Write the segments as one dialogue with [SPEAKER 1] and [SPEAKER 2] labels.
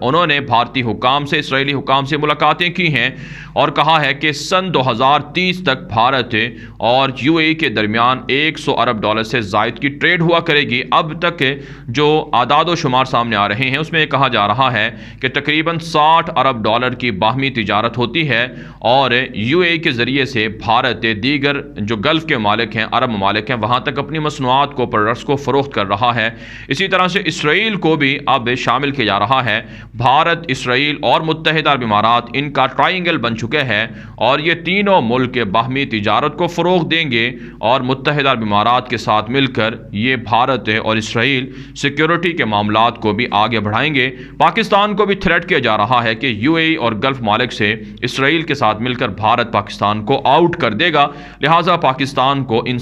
[SPEAKER 1] انہوں نے بھارتی حکام سے، اسرائیلی حکام سے ملاقاتیں کی ہیں اور کہا ہے کہ سن 2030 تک بھارت اور یو اے ای کے درمیان 100 ارب ڈالر سے زائد کی ٹریڈ ہوا کرے گی۔ اب تک جو اعداد و شمار سامنے آ رہے ہیں اس میں یہ کہا جا رہا ہے کہ تقریباً 60 ارب ڈالر کی باہمی تجارت ہوتی ہے، اور یو اے ای کے ذریعے سے بھارت دیگر جو گلف کے ممالک ہیں، عرب ممالک ہیں، وہاں تک اپنی مصنوعات کو، پروڈکٹس کو فروخت کر رہا ہے۔ اسی طرح سے اسرائیل کو بھی اب شامل کیا جا رہا ہے۔ بھارت، اسرائیل اور متحدہ عرب امارات ان کا ٹرائنگل بن چکے ہیں، اور یہ تینوں ملک باہمی تجارت کو فروغ دیں گے، اور متحدہ عرب امارات کے ساتھ مل کر یہ بھارت اور اسرائیل سیکیورٹی کے معاملات کو بھی آگے بڑھائیں گے۔ پاکستان کو بھی تھریٹ کیا جا رہا ہے کہ یو اے ای اور گلف ممالک سے اسرائیل کے ساتھ مل کر بھارت پاکستان کو آؤٹ کر دے گا، لہٰذا پاکستان کو ان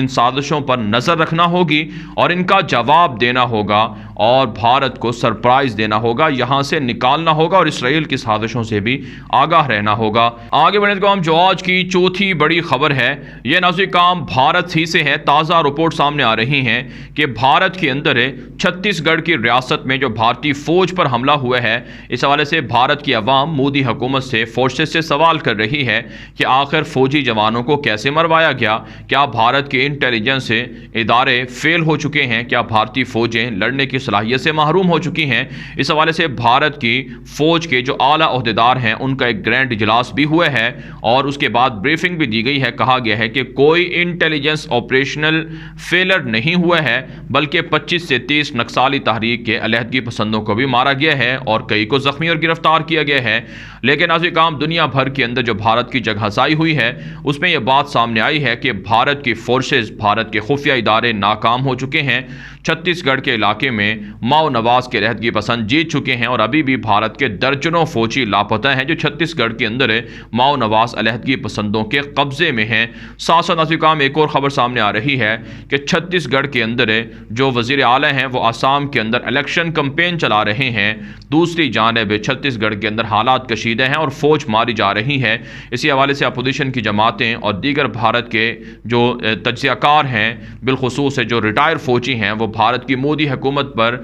[SPEAKER 1] سازشوں پر نظر رکھنا ہوگی اور ان کا جواب دینا ہوگا، اور بھارت کو سرپرائز دینا ہوگا، یہاں سے نکالنا ہوگا، اور اسرائیل کی سازشوں سے بھی آگاہ رہنا ہوگا۔ آگے بڑھنے کا جو آج کی چوتھی بڑی خبر ہے، یہ ناظرین کام بھارت ہی سے ہے۔ تازہ رپورٹ سامنے آ رہی ہیں کہ بھارت کے اندر چھتیس گڑھ کی ریاست میں جو بھارتی فوج پر حملہ ہوا ہے، اس حوالے سے بھارت کی عوام مودی حکومت سے، فورسز سے سوال کر رہی ہے کہ آخر فوجی جوانوں کو کیسے مروایا گیا؟ کیا بھارت کے انٹیلیجنس ادارے فیل ہو چکے ہیں؟ کیا بھارتی فوجیں لڑنے کی صلاحیت سے محروم ہو چکی ہیں؟ اس حوالے سے بھارت کی فوج کے جو اعلیٰ عہدیدار ہیں ان کا ایک گرینڈ اجلاس بھی ہوا ہے، اور اس کے بعد بریفنگ بھی دی گئی ہے۔ کہا گیا ہے کہ کوئی انٹیلیجنس آپریشنل فیلر نہیں ہوا ہے، بلکہ 25 سے 30 نکسالی تحریک کے علیحدگی پسندوں کو بھی مارا گیا ہے اور کئی کو زخمی اور گرفتار کیا گیا ہے۔ لیکن ناظرین کام دنیا بھر کے اندر جو بھارت کی جگہ سائی ہوئی ہے اس میں یہ بات سامنے آئی ہے کہ بھارت کی فورسز، بھارت کے خفیہ ادارے ناکام ہو چکے ہیں۔ چھتیس گڑھ کے علاقے میں ماؤ نواز کے علیحدگی پسند جیت چکے ہیں، اور ابھی بھی بھارت کے درجنوں فوجی لاپتہ ہیں جو چھتیس گڑھ کے اندر ماؤ نواز علیحدگی پسندوں کے قبضے میں ہیں۔ ساتھ ساتھ ناظرین کام ایک اور خبر سامنے آ رہی ہے کہ چھتیس گڑھ کے اندر جو وزیر اعلیٰ ہیں وہ آسام کے اندر الیکشن کمپین چلا رہے ہیں، دوسری جانب چھتیس گڑھ کے اندر حالات کشیدہ ہیں اور فوج ماری جا رہی ہے۔ اسی حوالے سے اپوزیشن کی جماعتیں اور دیگر بھارت کے جو تجزیہ کار ہیں، بالخصوص جو ریٹائر فوجی ہیں، وہ بھارت کی مودی حکومت پر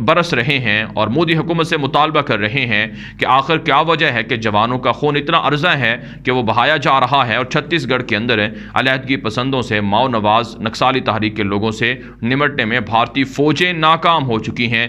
[SPEAKER 1] برس رہے ہیں اور مودی حکومت سے مطالبہ کر رہے ہیں کہ آخر کیا وجہ ہے کہ جوانوں کا خون اتنا ارزاں ہے کہ وہ بہایا جا رہا ہے، اور چھتیس گڑھ کے اندر علیحدگی پسندوں سے، ماؤ نواز نکسالی تحریک کے لوگوں سے نمٹنے میں بھارتی فوجیں ناکام ہو چکی ہیں۔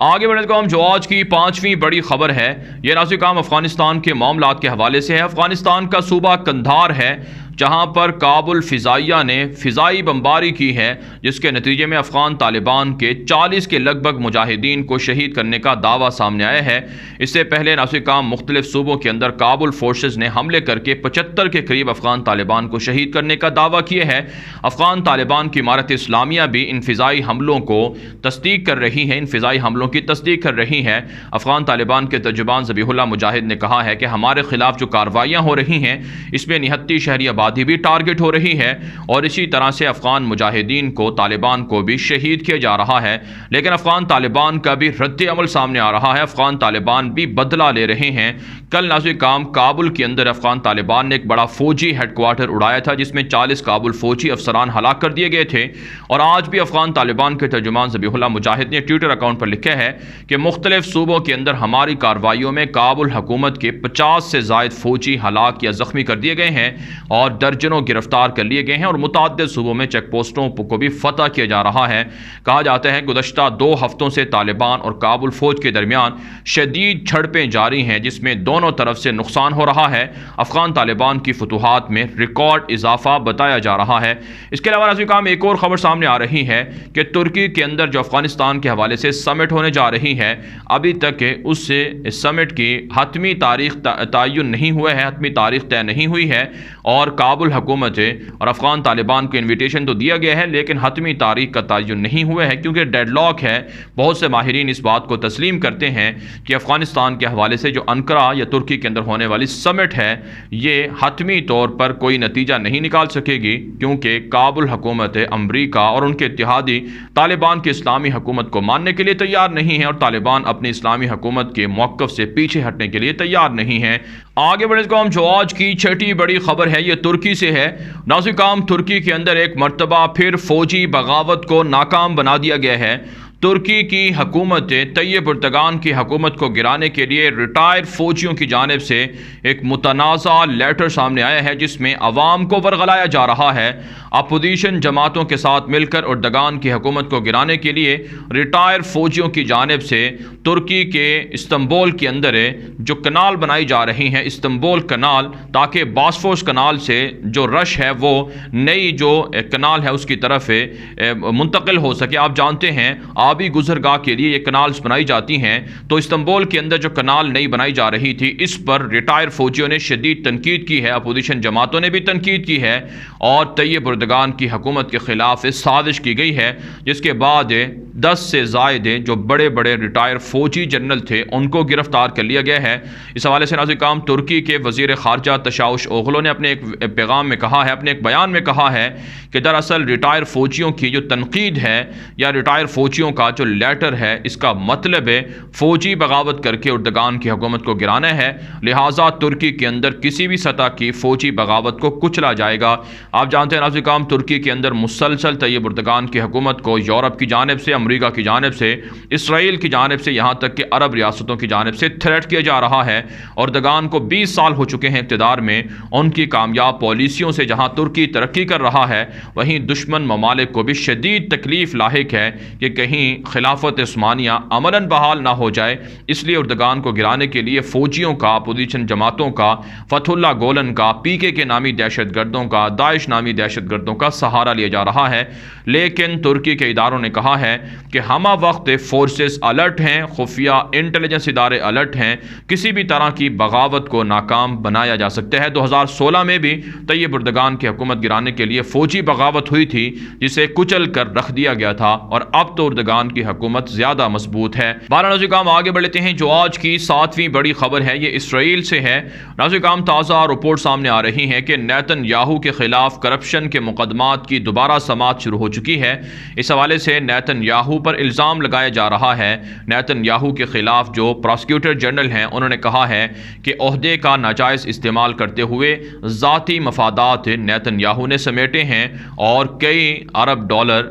[SPEAKER 1] آگے بڑھنے کا جو آج کی پانچویں بڑی خبر ہے، یہ ناظرین کام افغانستان کے معاملات کے حوالے سے ہے۔ افغانستان کا صوبہ قندھار ہے جہاں پر کابل فضائیہ نے فضائی بمباری کی ہے، جس کے نتیجے میں افغان طالبان کے 40 کے لگ بھگ مجاہدین کو شہید کرنے کا دعویٰ سامنے آیا ہے۔ اس سے پہلے ناظرین کام مختلف صوبوں کے اندر کابل فورسز نے حملے کر کے 75 کے قریب افغان طالبان کو شہید کرنے کا دعویٰ کیا ہے۔ افغان طالبان کی امارت اسلامیہ بھی ان فضائی حملوں کو تصدیق کر رہی ہے، ان فضائی حملوں کی تصدیق کر رہی ہے۔ افغان طالبان کے ترجمان ذبیح اللہ مجاہد نے کہا ہے کہ ہمارے خلاف جو کارروائیاں ہو رہی ہیں اس میں نہتی شہری آبادی بھی ٹارگٹ ہو رہی ہے، اور اسی طرح سے افغان مجاہدین کو، طالبان کو بھی شہید کیا جا رہا ہے۔ لیکن افغان طالبان کا بھی رد عمل سامنے آ رہا ہے، افغان طالبان بھی بدلہ لے رہے ہیں۔ کل ناظرین کام کابل کے اندر افغان طالبان نے ایک بڑا فوجی ہیڈ کوارٹر اڑایا تھا جس میں 40 کابل فوجی افسران ہلاک کر دیے گئے تھے، اور آج بھی افغان طالبان کے ترجمان ذبیح اللہ مجاہد نے ٹویٹر اکاؤنٹ پر لکھا ہے کہ مختلف صوبوں کے اندر ہماری کارروائیوں میں کابل حکومت کے 50 سے زائد فوجی ہلاک یا زخمی کر دیے گئے ہیں اور درجنوں گرفتار کر لیے گئے ہیں، اور متعدد صوبوں میں چیک پوسٹوں کو بھی فتح کیا جا رہا ہے۔ کہا جاتا ہے گزشتہ 2 ہفتوں سے طالبان اور کابل فوج کے درمیان شدید جھڑپیں جاری ہیں جس میں دونوں طرف سے نقصان ہو رہا ہے۔ افغان طالبان کی فتوحات میں ریکارڈ اضافہ بتایا جا رہا ہے۔ اس کے علاوہ ناظرین ایک اور خبر سامنے آ رہی ہے کہ ترکی کے اندر جو افغانستان کے حوالے سے سمٹ ہونے جا رہی ہے، ابھی تک اس سمٹ کی حتمی تاریخ تعین نہیں ہوا ہے، حتمی تاریخ طے نہیں ہوئی ہے، اور کابل حکومت اور افغان طالبان کو انویٹیشن تو دیا گیا ہے لیکن حتمی تاریخ کا تعین نہیں ہوا ہے کیونکہ ڈیڈ لاک ہے۔ بہت سے ماہرین اس بات کو تسلیم کرتے ہیں کہ افغانستان کے حوالے سے جو انقرہ یا ترکی کے اندر ہونے والی سمٹ ہے یہ حتمی طور پر کوئی نتیجہ نہیں نکال سکے گی، کیونکہ کابل حکومت امریکہ اور ان کے اتحادی طالبان کی اسلامی حکومت کو ماننے کے لیے تیار نہیں ہیں، اور طالبان اپنی اسلامی حکومت کے موقف سے پیچھے ہٹنے کے لیے تیار نہیں ہیں۔ آگے بڑھنے کا جو آج کی چھٹی بڑی خبر ہے یہ ترکی سے ہے۔ ناظرین ترکی کے اندر ایک مرتبہ پھر فوجی بغاوت کو ناکام بنا دیا گیا ہے۔ ترکی کی حکومت طیب اردگان کی حکومت کو گرانے کے لیے ریٹائر فوجیوں کی جانب سے ایک متنازع لیٹر سامنے آیا ہے، جس میں عوام کو ورغلایا جا رہا ہے۔ اپوزیشن جماعتوں کے ساتھ مل کر اردگان کی حکومت کو گرانے کے لیے ریٹائر فوجیوں کی جانب سے ترکی کے استنبول کے اندر جو کنال بنائی جا رہی ہیں، استنبول کنال، تاکہ باسفورس کنال سے جو رش ہے وہ نئی جو کنال ہے اس کی طرف منتقل ہو سکے۔ آپ جانتے ہیں آبی گزرگاہ کے لیے یہ کنالز بنائی جاتی ہیں، تو استنبول کے اندر جو کنال نئی بنائی جا رہی تھی اس پر ریٹائر فوجیوں نے شدید تنقید کی ہے، اپوزیشن جماعتوں نے بھی تنقید کی ہے، اور طیب اردگان کی حکومت کے خلاف سازش کی گئی ہے، جس کے بعد 10 سے زائد جو بڑے بڑے ریٹائر فوجی جنرل تھے ان کو گرفتار کر لیا گیا ہے۔ اس حوالے سے ناظرین کرام، ترکی کے وزیر خارجہ تشاؤش اوغلو نے اپنے ایک پیغام میں کہا ہے، اپنے ایک بیان میں کہا ہے کہ دراصل ریٹائر فوجیوں کی جو تنقید ہے یا ریٹائر فوجیوں کا جو لیٹر ہے، اس کا مطلب ہے فوجی بغاوت کر کے اردگان کی حکومت کو گرانا ہے، لہٰذا ترکی کے اندر کسی بھی سطح کی فوجی بغاوت کو کچلا جائے گا۔ آپ جانتے ہیں ناظرین کرام، ترکی کے اندر مسلسل طیب اردگان کی حکومت کو یورپ کی جانب سے، امریکہ کی جانب سے، اسرائیل کی جانب سے، یہاں تک کہ عرب ریاستوں کی جانب سے تھریٹ کیا جا رہا ہے۔ اردگان کو 20 سال ہو چکے ہیں اقتدار میں، ان کی کامیاب پالیسیوں سے جہاں ترکی ترقی کر رہا ہے، وہیں دشمن ممالک کو بھی شدید تکلیف لاحق ہے کہ کہیں خلافت عثمانیہ عملاً بحال نہ ہو جائے۔ اس لیے اردگان کو گرانے کے لیے فوجیوں کا، اپوزیشن جماعتوں کا، فتح اللہ گولن کا، PK کے نامی دہشت گردوں کا، داعش نامی دہشت گردوں کا سہارا لیا جا رہا ہے۔ لیکن ترکی کے اداروں نے کہا ہے کہ ہمہ وقت فورسز الرٹ ہیں، خفیہ انٹیلیجنس ادارے الرٹ ہیں، کسی بھی طرح کی بغاوت کو ناکام بنایا جا سکتا ہے۔ 2016 میں بھی طیب اردگان کی حکومت گرانے کے لیے فوجی بغاوت ہوئی تھی، جسے کچل کر رکھ دیا گیا تھا، اور اب تو اردگان کی حکومت زیادہ مضبوط ہے۔ بہرحال ناظرین کرام، آگے بڑھ لیتے ہیں۔ جو آج کی 7ویں بڑی خبر ہے یہ اسرائیل سے ہے۔ ناظرین کرام، تازہ رپورٹ سامنے آ رہی ہے کہ نیتن یاہو کے خلاف کرپشن کے مقدمات کی دوبارہ سماعت شروع ہو چکی ہے۔ اس حوالے سے نیتن یاہو پر الزام لگایا جا رہا ہے۔ نیتن یاہو کے خلاف جو پراسیکیوٹر جنرل ہیں انہوں نے کہا ہے کہ عہدے کا ناجائز استعمال کرتے ہوئے ذاتی مفادات نیتن یاہو نے سمیٹے ہیں، اور کئی ارب ڈالر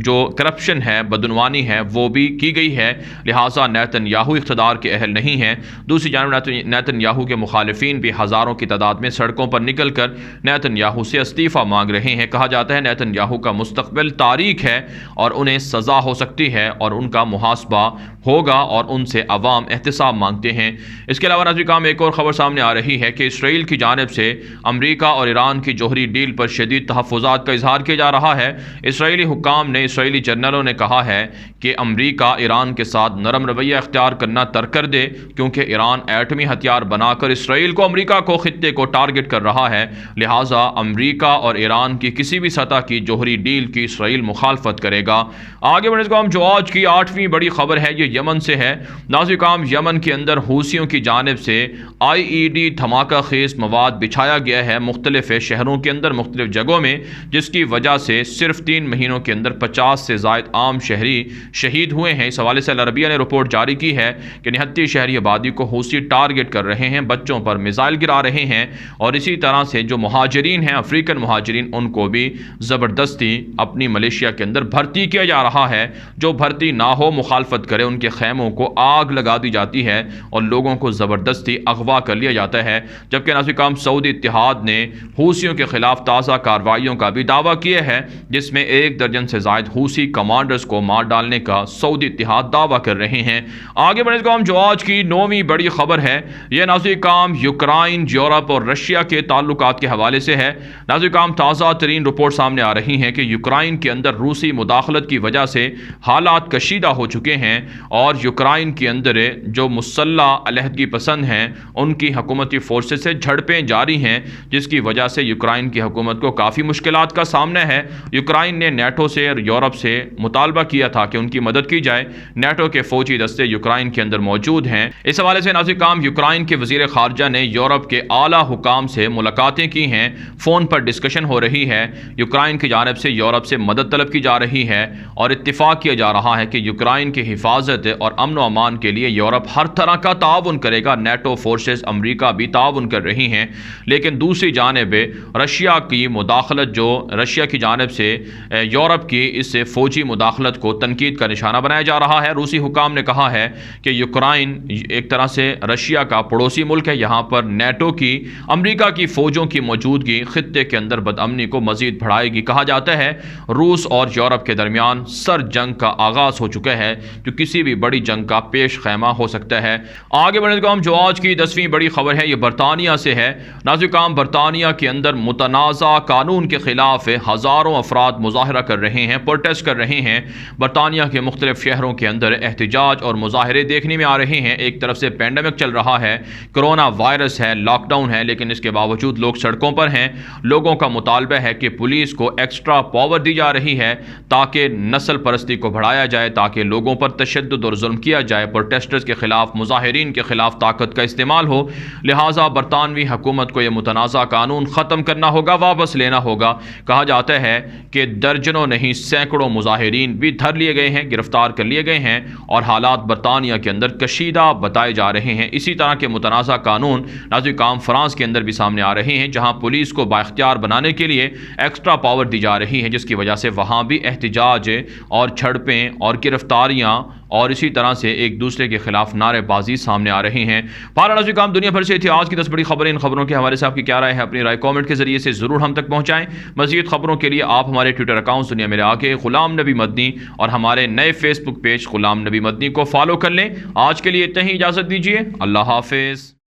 [SPEAKER 1] جو کرپشن ہے، بدعنوانی ہے، وہ بھی کی گئی ہے، لہٰذا نیتن یاہو اقتدار کے اہل نہیں ہیں۔ دوسری جانب نیتن یاہو کے مخالفین بھی ہزاروں کی تعداد میں سڑکوں پر نکل کر نیتن یاہو سے استعفیٰ مانگ رہے ہیں۔ کہا جاتا ہے نیتن یاہو کا مستقبل تاریک ہے اور انہیں سزا ہو سکتی ہے اور ان کا محاسبہ ہوگا، اور ان سے عوام احتساب مانگتے ہیں۔ اس کے علاوہ ناظرین کرام، ایک اور خبر سامنے آ رہی ہے کہ اسرائیل کی جانب سے امریکہ اور ایران کی جوہری ڈیل پر شدید تحفظات کا اظہار کیا جا رہا ہے۔ اسرائیلی حکام نے، اسرائیلی جنرلوں نے کہا ہے کہ امریکہ ایران کے ساتھ نرم رویہ اختیار کرنا ترک کر دے، کیونکہ ایران ایٹمی ہتھیار بنا کر اسرائیل کو، امریکہ کو، خطے کو ٹارگٹ کر رہا ہے، لہٰذا امریکہ اور ایران کی کسی بھی سطح کی جوہری ڈیل کی اسرائیل مخالفت کرے گا۔ آگے بڑھنے سے جو آج کی 8ویں بڑی خبر ہے یہ یمن سے ہے۔ ناظرین کرام، یمن کے اندر حوثیوں کی جانب سے IED دھماکہ خیز مواد بچھایا گیا ہے مختلف شہروں کے اندر، مختلف جگہوں میں، جس کی وجہ سے صرف 3 مہینوں کے اندر 50 سے زائد عام شہری شہید ہوئے ہیں۔ اس حوالے سے العربیہ نے رپورٹ جاری کی ہے کہ نہتی شہری آبادی کو حوثی ٹارگٹ کر رہے ہیں، بچوں پر میزائل گرا رہے ہیں، اور اسی طرح سے جو مہاجرین ہیں، افریقن مہاجرین، ان کو بھی زبردستی اپنی ملیشیا کے اندر بھرتی کیا جا رہا ہے۔ جو بھرتی نہ ہو، مخالفت کرے، ان کے خیموں کو آگ لگا دی جاتی ہے اور لوگوں کو زبردستی اغوا کر لیا جاتا ہے۔ جبکہ ناظرین کرام، سعودی اتحاد نے حوثیوں کے خلاف تازہ کارروائیوں کا بھی دعویٰ کیا ہے، جس میں 1 درجن سے زائد حوثی کمانڈرز کو مار ڈالنے کا سعودی اتحاد دعویٰ کر رہے ہیں۔ آگے بڑھنے سے جو آج کی 9ویں بڑی خبر ہے یہ ناظرین کرام یوکرائن، یورپ اور رشیا کے تعلقات کے حوالے سے ہے۔ ناظرین کرام، تازہ ترین رپورٹ سامنے آ رہی ہیں کہ یوکرائن کے اندر روسی مداخلت کی وجہ سے حالات کشیدہ ہو چکے ہیں، اور یوکرائن کے اندر جو مسلح علیحدگی پسند ہیں ان کی حکومتی فورسز سے جھڑپیں جاری ہیں، جس کی وجہ سے یوکرائن کی حکومت کو کافی مشکلات کا سامنا ہے۔ یوکرائن نے نیٹو سے اور یورپ سے مطالبہ کیا تھا کہ ان کی مدد کی جائے۔ نیٹو کے فوجی دستے یوکرائن کے اندر موجود ہیں۔ اس حوالے سے ناظرین کرام، یوکرائن کے وزیر خارجہ نے یورپ کے اعلیٰ حکام سے ملاقاتیں کی ہیں، فون پر ڈسکشن ہو رہی ہے، یوکرائن کی جانب سے یورپ سے مدد طلب کی جا رہی ہے، اور اتفاق کیا جا رہا ہے کہ یوکرائن کی حفاظت حفاظت اور امن و امان کے لیے یورپ ہر طرح کا تعاون کرے گا۔ نیٹو فورسز امریکہ بھی تعاون کر رہی ہیں، لیکن دوسری جانب رشیا کی مداخلت، جو رشیا کی جانب سے یورپ کی اس فوجی مداخلت کو تنقید کا نشانہ بنایا جا رہا ہے۔ روسی حکام نے کہا ہے کہ یوکرائن ایک طرح سے رشیا کا پڑوسی ملک ہے، یہاں پر نیٹو کی امریکہ کی فوجوں کی موجودگی خطے کے اندر بدامنی کو مزید بڑھائے گی۔ کہا جاتا ہے روس اور یورپ کے درمیان سرد جنگ کا آغاز ہو چکا ہے، جو کسی بھی بڑی جنگ کا پیش خیمہ ہو سکتا ہے۔ آگے بڑھنے کو ہم جو آج کی 10ویں بڑی خبر ہے یہ برطانیہ سے ہے۔ ناظرین، برطانیہ کے اندر متنازع قانون کے خلاف ہزاروں افراد مظاہرہ کر رہے ہیں، پروٹیسٹ کر رہے ہیں۔ برطانیہ کے مختلف شہروں کے اندر احتجاج اور مظاہرے دیکھنے میں آ رہے ہیں۔ ایک طرف سے پینڈیمک چل رہا ہے، کرونا وائرس ہے، لاک ڈاؤن ہے، لیکن اس کے باوجود لوگ سڑکوں پر ہیں۔ لوگوں کا مطالبہ ہے کہ پولیس کو ایکسٹرا پاور دی جا رہی ہے تاکہ نسل پرستی کو بڑھایا جائے، تاکہ لوگوں پر تشدد اور ظلم کیا جائے، پروٹیسٹرز کے خلاف، مظاہرین کے خلاف طاقت کا استعمال ہو۔ لہٰذا برطانوی حکومت کو یہ متنازع قانون ختم کرنا ہوگا، واپس لینا ہوگا۔ کہا جاتا ہے کہ درجنوں نہیں سینکڑوں مظاہرین بھی دھر لیے گئے ہیں، گرفتار کر لیے گئے ہیں، اور حالات برطانیہ کے اندر کشیدہ بتائے جا رہے ہیں۔ اسی طرح کے متنازع قانون ناظرین فرانس کے اندر بھی سامنے آ رہے ہیں، جہاں پولیس کو بااختیار بنانے کے لیے ایکسٹرا پاور دی جا رہی ہے، جس کی وجہ سے وہاں بھی احتجاج اور جھڑپیں اور گرفتاریاں اور اسی طرح سے ایک دوسرے کے خلاف نعرے بازی سامنے آ رہے ہیں۔ ناظرین، دنیا بھر سے تھی آج کی 10 بڑی خبریں۔ ان خبروں کے حوالے سے آپ کی کیا رائے ہے؟ اپنی رائے کامنٹ کے ذریعے سے ضرور ہم تک پہنچائیں۔ مزید خبروں کے لیے آپ ہمارے ٹویٹر اکاؤنٹ دنیا میرے آگے غلام نبی مدنی اور ہمارے نئے فیس بک پیج غلام نبی مدنی کو فالو کر لیں۔ آج کے لیے اتنا ہی، اجازت دیجیے، اللہ حافظ۔